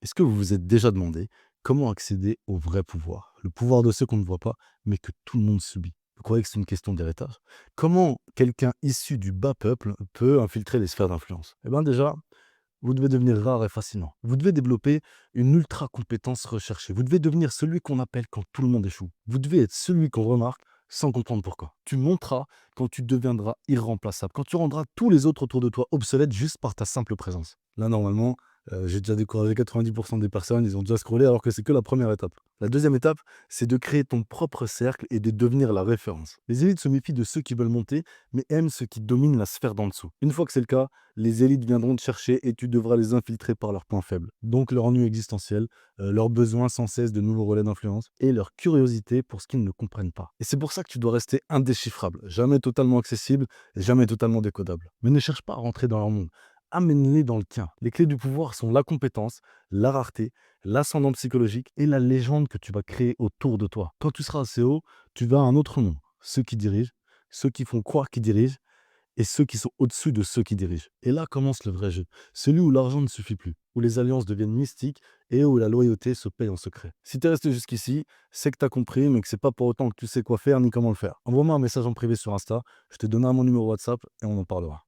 Est-ce que vous vous êtes déjà demandé comment accéder au vrai pouvoir? Le pouvoir de ceux qu'on ne voit pas, mais que tout le monde subit. Vous croyez que c'est une question d'héritage? Comment quelqu'un issu du bas peuple peut infiltrer les sphères d'influence? Eh bien déjà, vous devez devenir rare et fascinant. Vous devez développer une ultra compétence recherchée. Vous devez devenir celui qu'on appelle quand tout le monde échoue. Vous devez être celui qu'on remarque sans comprendre pourquoi. Tu monteras quand tu deviendras irremplaçable, quand tu rendras tous les autres autour de toi obsolètes juste par ta simple présence. Là, normalement, j'ai déjà découragé 90% des personnes, ils ont déjà scrollé alors que c'est que la première étape. La deuxième étape, c'est de créer ton propre cercle et de devenir la référence. Les élites se méfient de ceux qui veulent monter, mais aiment ceux qui dominent la sphère d'en dessous. Une fois que c'est le cas, les élites viendront te chercher et tu devras les infiltrer par leurs points faibles. Donc leur ennui existentiel, leur besoin sans cesse de nouveaux relais d'influence et leur curiosité pour ce qu'ils ne comprennent pas. Et c'est pour ça que tu dois rester indéchiffrable, jamais totalement accessible, jamais totalement décodable. Mais ne cherche pas à rentrer dans leur monde. Amène-les dans le tien. Les clés du pouvoir sont la compétence, la rareté, l'ascendant psychologique et la légende que tu vas créer autour de toi. Quand tu seras assez haut, tu vas à un autre monde. Ceux qui dirigent, ceux qui font croire qu'ils dirigent, et ceux qui sont au-dessus de ceux qui dirigent. Et là commence le vrai jeu, celui où l'argent ne suffit plus, où les alliances deviennent mystiques et où la loyauté se paye en secret. Si tu es resté jusqu'ici, c'est que tu as compris, mais que c'est pas pour autant que tu sais quoi faire ni comment le faire. Envoie-moi un message en privé sur Insta, je te donnerai mon numéro WhatsApp et on en parlera.